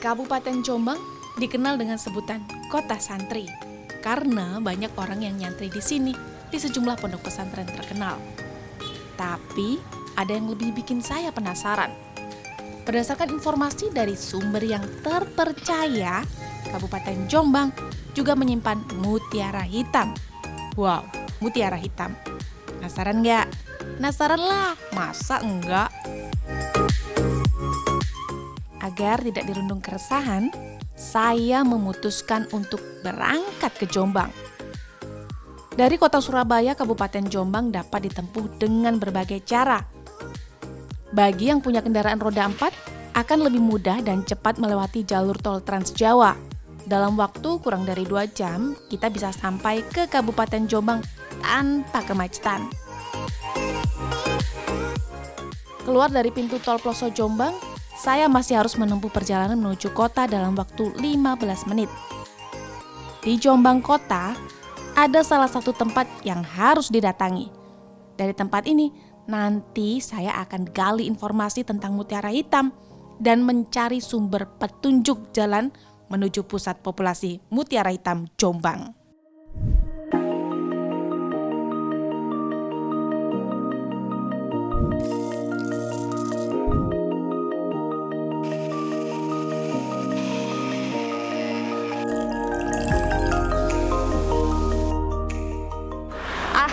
Kabupaten Jombang dikenal dengan sebutan Kota Santri karena banyak orang yang nyantri di sini di sejumlah pondok pesantren terkenal. Tapi ada yang lebih bikin saya penasaran. Berdasarkan informasi dari sumber yang terpercaya, Kabupaten Jombang juga menyimpan mutiara hitam. Wow, mutiara hitam. Penasaran nggak? Penasaran lah, masa enggak? Agar tidak dirundung keresahan, saya memutuskan untuk berangkat ke Jombang. Dari kota Surabaya, Kabupaten Jombang dapat ditempuh dengan berbagai cara. Bagi yang punya kendaraan roda 4, akan lebih mudah dan cepat melewati jalur tol Trans Jawa. Dalam waktu kurang dari 2 jam, kita bisa sampai ke Kabupaten Jombang tanpa kemacetan. Keluar dari pintu tol Ploso Jombang, saya masih harus menempuh perjalanan menuju kota dalam waktu 15 menit. Di Jombang Kota, ada salah satu tempat yang harus didatangi. Dari tempat ini, nanti saya akan gali informasi tentang mutiara hitam dan mencari sumber petunjuk jalan menuju pusat populasi mutiara hitam Jombang.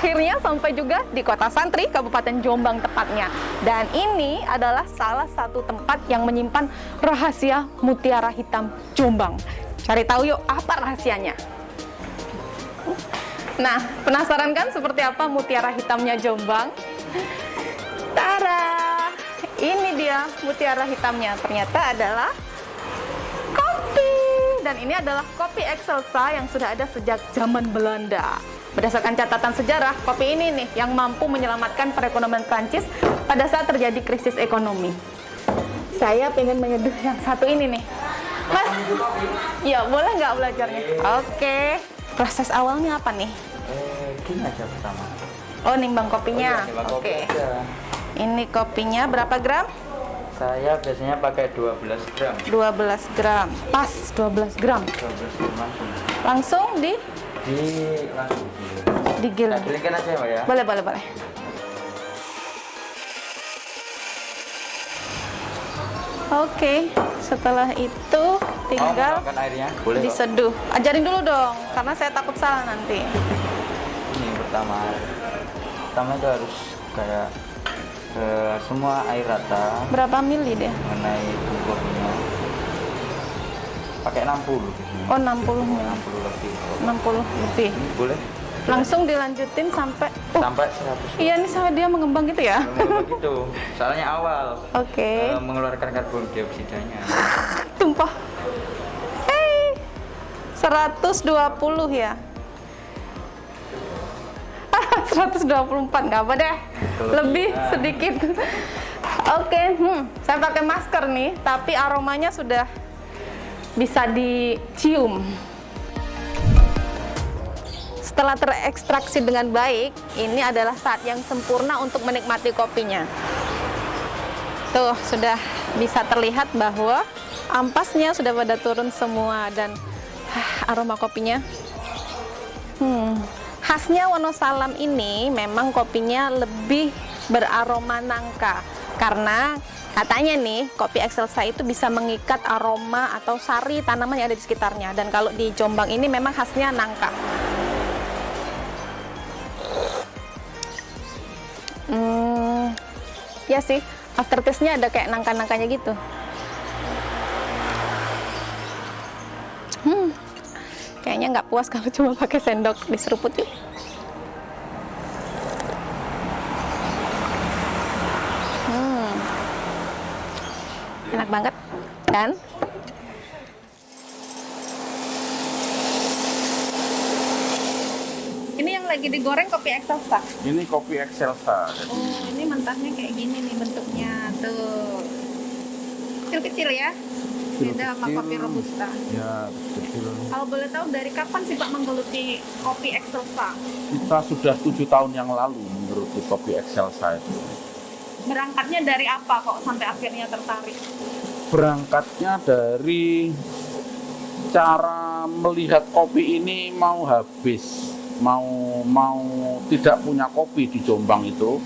Akhirnya sampai juga di Kota Santri, Kabupaten Jombang tepatnya. Dan ini adalah salah satu tempat yang menyimpan rahasia mutiara hitam Jombang. Cari tahu yuk, apa rahasianya? Nah, penasaran kan seperti apa mutiara hitamnya Jombang? Tara! Ini dia mutiara hitamnya. Ternyata adalah kopi. Dan ini adalah kopi Excelsa yang sudah ada sejak zaman Belanda. Berdasarkan catatan sejarah, kopi ini nih yang mampu menyelamatkan perekonomian Prancis pada saat terjadi krisis ekonomi. Saya pengen menyeduh yang satu ini nih. Mas, ya boleh nggak belajarnya? Oke. Proses awalnya apa nih? Gini aja pertama. Oh, nimbang kopinya. Nimbang kopi Oke. aja. Ini kopinya berapa gram? Saya biasanya pakai 12 gram. 12 gram. Pas 12 gram. 12 gram langsung. Langsung Langsung digiling. Gilingkan aja Mbak ya. Boleh, boleh, boleh. Oke, setelah itu tinggal Makan airnya. Boleh kok. diseduh. Ajarin dulu dong, karena saya takut salah nanti. Ini pertama. Pertama itu harus kayak semua air rata Berapa mili deh? mengenai bungkusnya. Pakai 60 biasanya. Oh, 60 mili. 60 lebih. 60 lebih. Ini boleh Langsung dilanjutin sampai sampai 100. iya nih sama dia mengembang gitu ya. Memang begitu. Soalnya awal Oke. mengeluarkan karbon dioksidanya. Tumpah. Hey. 120 ya. 124 nggak apa deh. Lebih sedikit. Oke, saya pakai masker nih, tapi aromanya sudah bisa dicium. Setelah terekstraksi dengan baik, ini adalah saat yang sempurna untuk menikmati kopinya. Tuh, sudah bisa terlihat bahwa ampasnya sudah pada turun semua dan aroma kopinya. Khasnya Wonosalam ini memang kopinya lebih beraroma nangka. Karena katanya nih, kopi Excelsa itu bisa mengikat aroma atau sari tanaman yang ada di sekitarnya. Dan kalau di Jombang ini memang khasnya nangka. Ya sih, aftertaste-nya ada kayak nangka-nangkanya gitu. Kayaknya nggak puas kalau cuma pakai sendok diseruput yuk. Enak banget, kan? Ini yang lagi digoreng kopi Excelsa. Ini kopi Excelsa. Oh, ini mentahnya kayak gini nih bentuknya tuh. Kecil-kecil ya. Beda sama kopi Robusta. Ya, kecil. Kalau boleh tahu dari kapan sih Pak menggeluti kopi Excelsa? Kita sudah 7 tahun yang lalu menggeluti kopi Excelsa itu. Berangkatnya dari apa kok sampai akhirnya tertarik? berangkatnya dari cara melihat kopi ini mau habis, mau tidak punya kopi di Jombang itu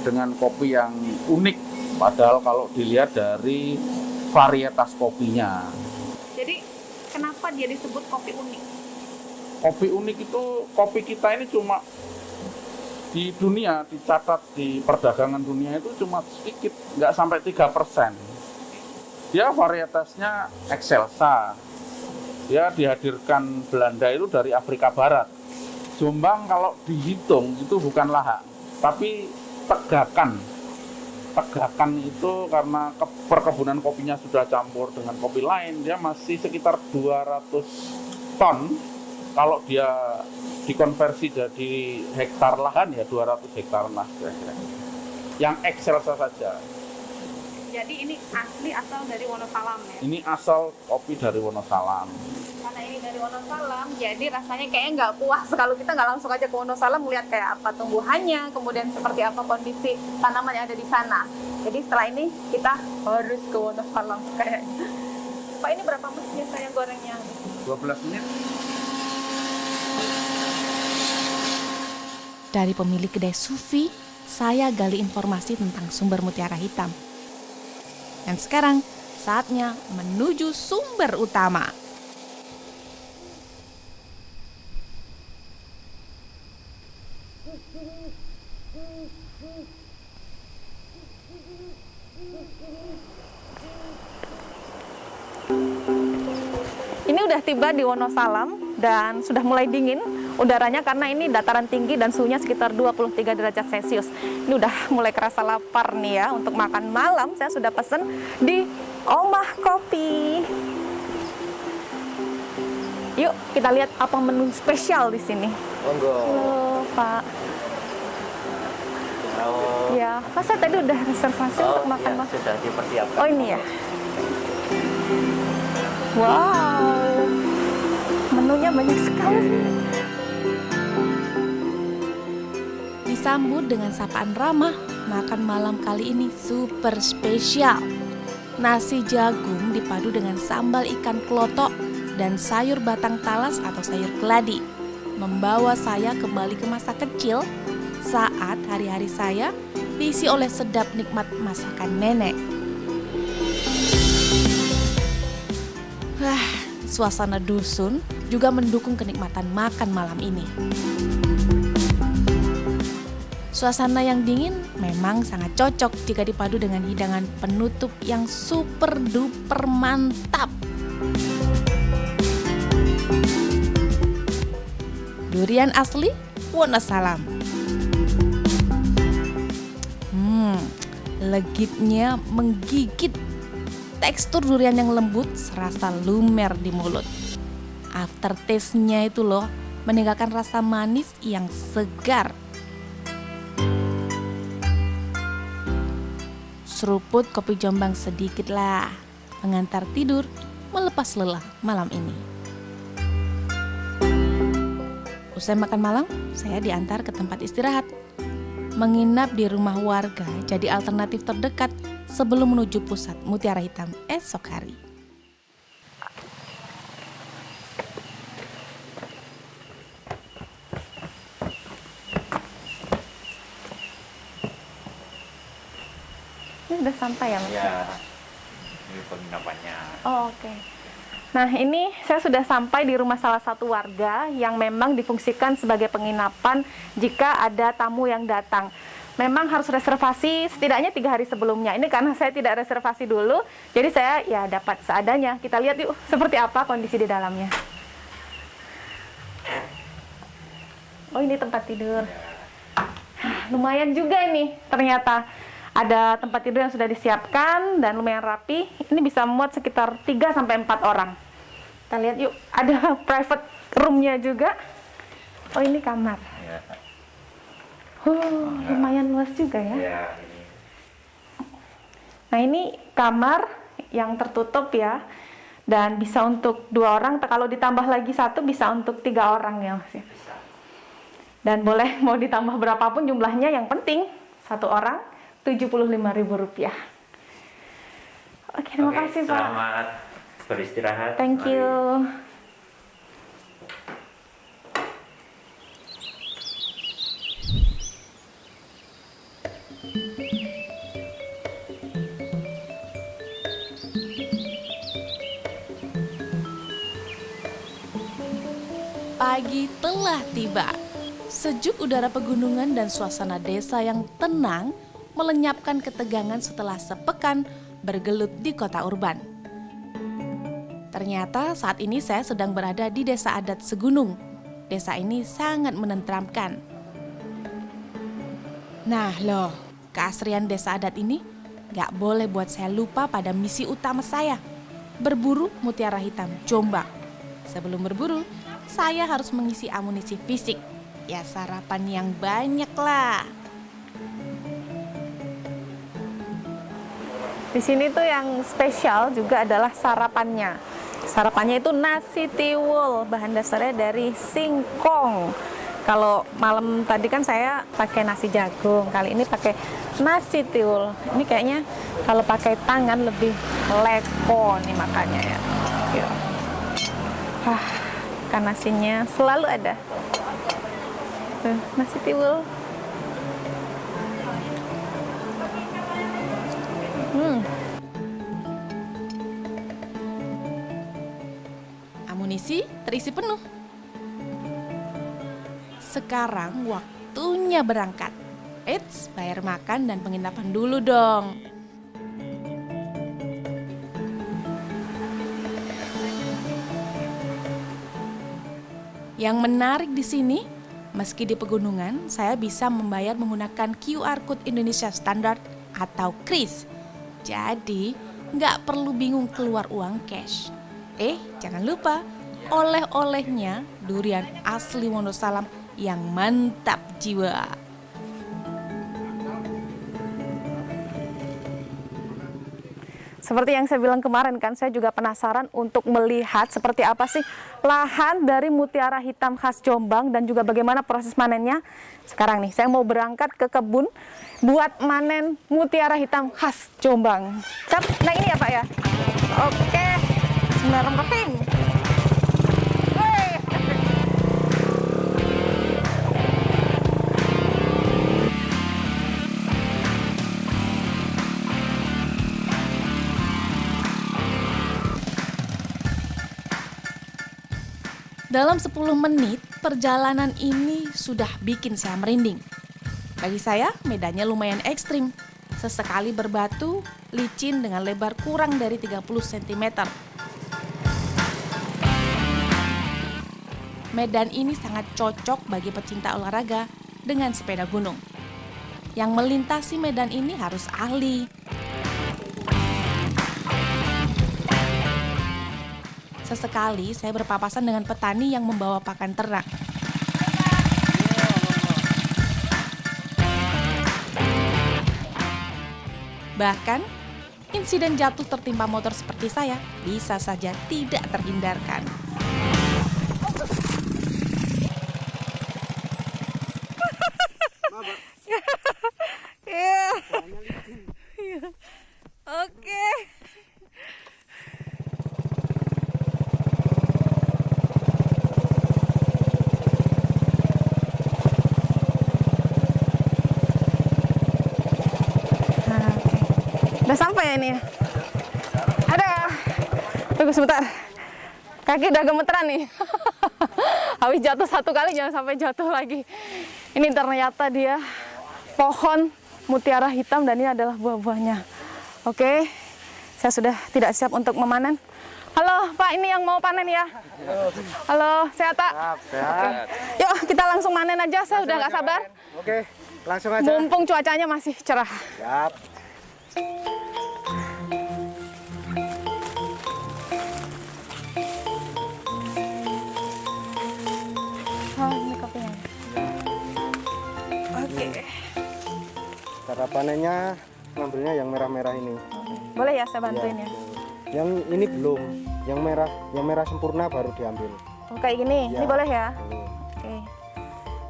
dengan kopi yang unik. Padahal kalau dilihat dari varietas kopinya. Jadi kenapa dia disebut kopi unik? Kopi unik itu, kopi kita ini cuma di dunia, dicatat di perdagangan dunia itu cuma sedikit, nggak sampai 3%. Dia varietasnya Excelsa. Dia dihadirkan Belanda itu dari Afrika Barat. Jombang kalau dihitung itu bukan lahak, tapi tegakan. Tegakan itu karena perkebunan kopinya sudah campur dengan kopi lain, dia masih sekitar 200 ton. Kalau dia dikonversi jadi hektar lahan ya 200 hektar lah kira-kira. Yang Excelsa saja. Jadi ini asli asal dari Wonosalam ya? Ini asal kopi dari Wonosalam. Karena ini dari Wonosalam, jadi rasanya kayaknya nggak puas kalau kita nggak langsung aja ke Wonosalam melihat kayak apa tumbuhannya, kemudian seperti apa kondisi tanaman yang ada di sana. Jadi setelah ini kita harus ke Wonosalam kayaknya. Pak, ini berapa menit saya gorengnya? 12 menit. Dari pemilik kedai Sufi, saya gali informasi tentang sumber mutiara hitam. Dan sekarang saatnya menuju sumber utama. Ini udah tiba di Wonosalam dan sudah mulai dingin udaranya karena ini dataran tinggi dan suhunya sekitar 23 derajat Celcius. Ini udah mulai kerasa lapar nih ya. Untuk makan malam saya sudah pesen di Omah Kopi. Yuk kita lihat apa menu spesial di sini. Monggo. Halo Pak. Halo. Ya, masa tadi udah reservasi untuk makan ya, Mas? sudah dipersiapkan. Oh ini ya. Wow, menunya banyak sekali. Disambut dengan sapaan ramah, makan malam kali ini super spesial. Nasi jagung dipadu dengan sambal ikan klotok dan sayur batang talas atau sayur keladi, membawa saya kembali ke masa kecil saat hari-hari saya diisi oleh sedap nikmat masakan nenek. Wah, suasana dusun juga mendukung kenikmatan makan malam ini. Suasana yang dingin memang sangat cocok jika dipadu dengan hidangan penutup yang super duper mantap. Durian asli Wonosalam. Legitnya menggigit. Tekstur durian yang lembut serasa lumer di mulut. Aftertaste-nya itu loh, meninggalkan rasa manis yang segar. Seruput kopi Jombang sedikit lah, pengantar tidur, melepas lelah malam ini. Usai makan malam, saya diantar ke tempat istirahat. Menginap di rumah warga jadi alternatif terdekat sebelum menuju pusat Mutiara Hitam esok hari. Ini udah sampai ya Mas? Ya, ini penginapannya. Oh, oke. Nah, ini saya sudah sampai di rumah salah satu warga yang memang difungsikan sebagai penginapan jika ada tamu yang datang. Memang harus reservasi setidaknya 3 hari sebelumnya. Ini karena saya tidak reservasi dulu, jadi saya ya dapat seadanya. Kita lihat yuk seperti apa kondisi di dalamnya. Oh, ini tempat tidur. Lumayan juga ini ternyata. Ada tempat tidur yang sudah disiapkan dan lumayan rapi. Ini bisa muat sekitar 3-4 orang. Kita lihat yuk, ada private room-nya juga. Oh, ini kamar. Ya. Lumayan luas juga ya. Ya, ini. Nah, ini kamar yang tertutup ya. Dan bisa untuk 2 orang, kalau ditambah lagi 1 bisa untuk 3 orang ya Mas ya. Dan boleh mau ditambah berapapun jumlahnya, yang penting 1 orang Rp75.000. Oke, terima kasih Pak. Selamat beristirahat. Thank Mari. you. Pagi telah tiba. Sejuk udara pegunungan dan suasana desa yang tenang melenyapkan ketegangan setelah sepekan bergelut di kota urban. Ternyata saat ini saya sedang berada di desa adat Segunung. Desa ini sangat menenteramkan. Nah loh, keasrian desa adat ini gak boleh buat saya lupa pada misi utama saya, berburu mutiara hitam Jombang. Sebelum berburu, saya harus mengisi amunisi fisik. Ya sarapan yang banyak lah. Di sini tuh yang spesial juga adalah sarapannya. Sarapannya itu nasi tiwul, bahan dasarnya dari singkong. Kalau malam tadi kan saya pakai nasi jagung, kali ini pakai nasi tiwul. Ini kayaknya kalau pakai tangan lebih leko nih makannya ya. Yuk. Kan nasinya selalu ada. Tuh, nasi tiwul. Amunisi terisi penuh. Sekarang waktunya berangkat. Eits, bayar makan dan penginapan dulu dong. Yang menarik di sini, meski di pegunungan, saya bisa membayar menggunakan QR Code Indonesia Standard atau KRIS. Jadi, nggak perlu bingung keluar uang cash. Jangan lupa, oleh-olehnya durian asli Wonosalam yang mantap jiwa. Seperti yang saya bilang kemarin kan, saya juga penasaran untuk melihat seperti apa sih lahan dari mutiara hitam khas Jombang dan juga bagaimana proses manennya. Sekarang nih, saya mau berangkat ke kebun buat manen mutiara hitam khas Jombang. Cap, nah ini ya Pak ya? Oke, Bismillahirrahmanirrahim. Dalam 10 menit, perjalanan ini sudah bikin saya merinding. Bagi saya, medannya lumayan ekstrim. Sesekali berbatu, licin dengan lebar kurang dari 30 cm. Medan ini sangat cocok bagi pecinta olahraga dengan sepeda gunung. Yang melintasi medan ini harus ahli. Sesekali saya berpapasan dengan petani yang membawa pakan ternak. Bahkan, insiden jatuh tertimpa motor seperti saya bisa saja tidak terhindarkan. Oke. Udah sampai ya ini ya? Ada. Tunggu sebentar. Kaki udah gemeteran nih. Habis jatuh satu kali jangan sampai jatuh lagi. Ini ternyata dia pohon mutiara hitam dan ini adalah buah-buahnya. Oke. Saya sudah tidak siap untuk memanen. Halo Pak, ini yang mau panen ya? Halo, sehat Pak? Sehat. Yuk kita langsung manen aja, saya udah nggak sabar. Oke, langsung aja. Mumpung cuacanya masih cerah. Siap. Ini kopinya. Oke. Cara panennya ngambilnya yang merah-merah ini. Boleh ya saya bantuin ya? Yang ini belum. Yang merah sempurna baru diambil. Oh, kayak gini, Ya. ini boleh ya? Boleh. Oke.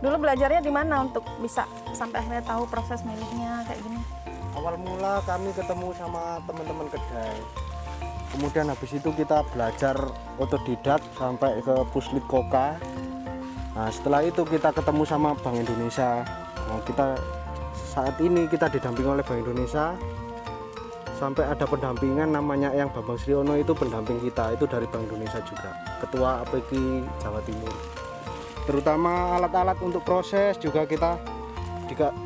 Dulu belajarnya di mana untuk bisa sampai akhirnya tahu proses milihnya kayak gini? Awal mula kami ketemu sama teman-teman kedai. Kemudian habis itu kita belajar otodidak sampai ke Puslit Koka. Nah, setelah itu kita ketemu sama Bank Indonesia. Nah, saat ini kita didampingi oleh Bank Indonesia. Sampai ada pendampingan namanya yang Bambang Sriono, itu pendamping kita, itu dari Bank Indonesia juga, Ketua APK Jawa Timur. Terutama alat-alat untuk proses juga kita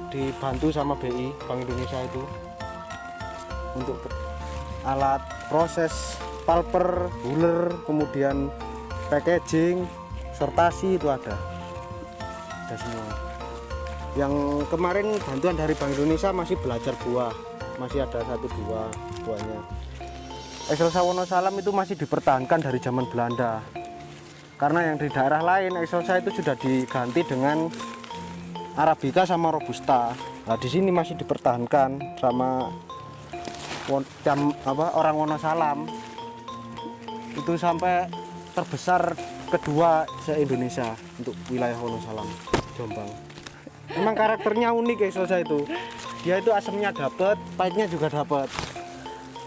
dibantu sama BI Bank Indonesia itu untuk alat proses pulper, buller, kemudian packaging, sortasi itu ada semua. Yang kemarin bantuan dari Bank Indonesia masih belajar buah, masih ada 1-2 buahnya. Excelsa Wonosalam itu masih dipertahankan dari zaman Belanda, karena yang di daerah lain Excelsa itu sudah diganti dengan Arabica sama Robusta. Nah, di sini masih dipertahankan sama orang Wonosalam. Itu sampai terbesar kedua se-Indonesia untuk wilayah Wonosalam, Jombang. Memang karakternya unik Excelsa itu. Dia itu asamnya dapat, pahitnya juga dapat.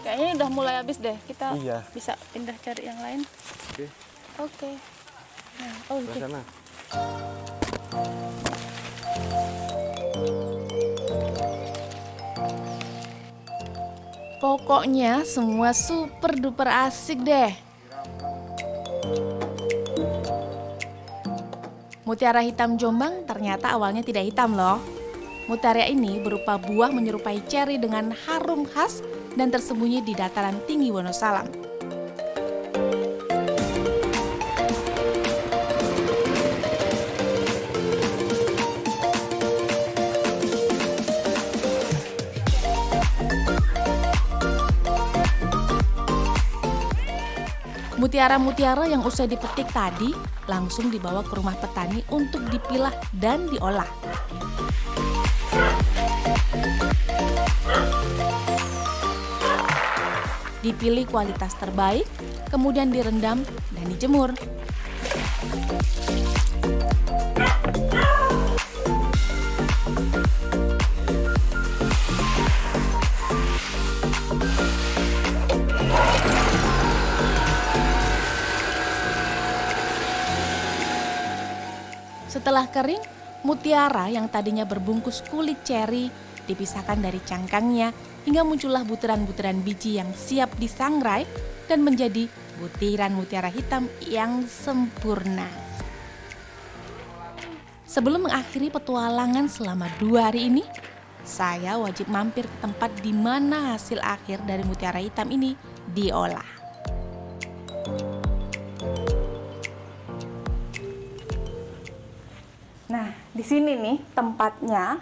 Kayaknya udah mulai habis deh. Kita Iya. bisa pindah cari yang lain. Oke. Oke. Nah, oh, Ke oke. sana. Pokoknya semua super duper asik deh. Mutiara hitam Jombang ternyata awalnya tidak hitam loh. Mutiara ini berupa buah menyerupai ceri dengan harum khas dan tersembunyi di dataran tinggi Wonosalam. Mutiara-mutiara yang usai dipetik tadi langsung dibawa ke rumah petani untuk dipilah dan diolah. Dipilih kualitas terbaik, kemudian direndam dan dijemur. Setelah kering, mutiara yang tadinya berbungkus kulit ceri dipisahkan dari cangkangnya hingga muncullah butiran-butiran biji yang siap disangrai dan menjadi butiran mutiara hitam yang sempurna. Sebelum mengakhiri petualangan selama 2 hari ini, saya wajib mampir ke tempat di mana hasil akhir dari mutiara hitam ini diolah. Nah, di sini nih tempatnya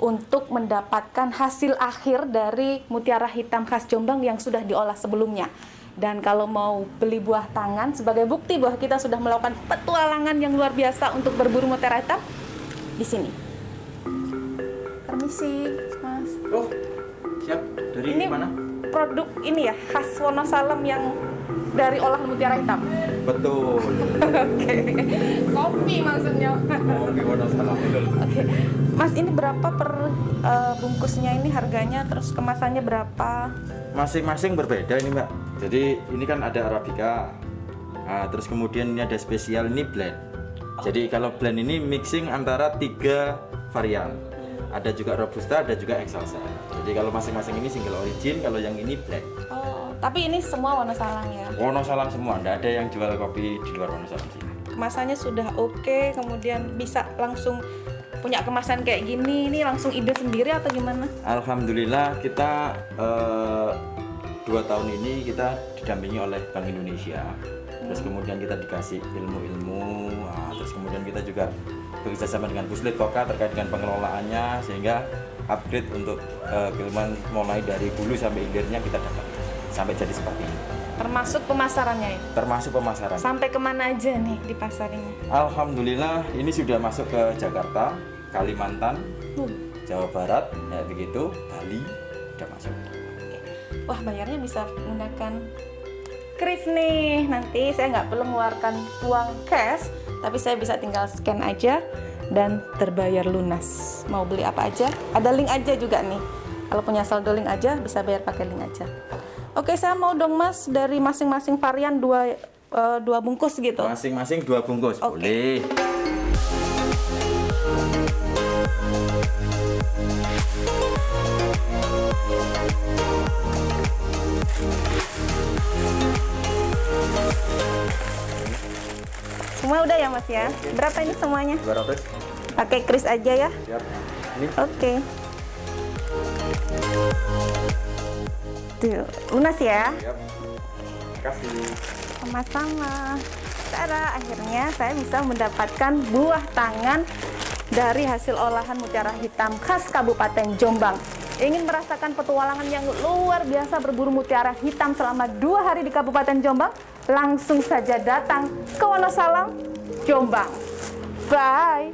untuk mendapatkan hasil akhir dari mutiara hitam khas Jombang yang sudah diolah sebelumnya. Dan kalau mau beli buah tangan sebagai bukti bahwa kita sudah melakukan petualangan yang luar biasa untuk berburu mutiara hitam, di sini. Permisi, Mas. Oh, siap. Dari Ini mana? produk ini ya, khas Wonosalam yang dari olahan mutiara hitam. Betul. Oke. Kopi maksudnya. Kopi Wonosalam. Oke. Mas, ini berapa per bungkusnya ini harganya, terus kemasannya berapa? Masing-masing berbeda ini Mbak. Jadi ini kan ada Arabica, terus kemudian ini ada spesial, ini blend. Jadi kalau blend ini mixing antara 3 varian. Ada juga Robusta, ada juga Excelsa. Jadi kalau masing-masing ini single origin, kalau yang ini blend. Oh, tapi ini semua Wonosalam ya? Wonosalam semua, tidak ada yang jual kopi di luar Wonosalam sini. Kemasannya sudah oke, kemudian bisa langsung punya kemasan kayak gini, ini langsung ide sendiri atau gimana? Alhamdulillah kita 2 tahun ini kita didampingi oleh Bank Indonesia. Terus kemudian kita dikasih ilmu-ilmu, terus kemudian kita juga bekerjasama dengan Puslit Koka terkait dengan pengelolaannya, sehingga upgrade untuk keilmuan mulai dari hulu sampai hilirnya kita dapat sampai jadi seperti ini. Termasuk pemasarannya ya? Termasuk pemasaran. Sampai kemana aja nih di pasar ini? Alhamdulillah ini sudah masuk ke Jakarta, Kalimantan, Jawa Barat, ya begitu, Bali sudah masuk. Wah, bayarnya bisa menggunakan kris nih. Nanti saya nggak perlu mengeluarkan uang cash, tapi saya bisa tinggal scan aja dan terbayar lunas. Mau beli apa aja, ada link aja juga nih Kalau punya saldo link aja, bisa bayar pakai link aja. Oke, saya mau dong Mas dari masing-masing varian dua bungkus gitu. Masing-masing 2 bungkus, Oke. boleh. Semua udah ya Mas ya? Berapa ini semuanya? 200. Pakai kris aja ya? Siap. Ini Oke. Tuh, lunas ya? siap. Kasih. Sama-sama. Tara, akhirnya saya bisa mendapatkan buah tangan dari hasil olahan mutiara hitam khas Kabupaten Jombang. Ingin merasakan petualangan yang luar biasa berburu mutiara hitam selama 2 hari di Kabupaten Jombang? Langsung saja datang ke Wonosalam, Jombang. Bye!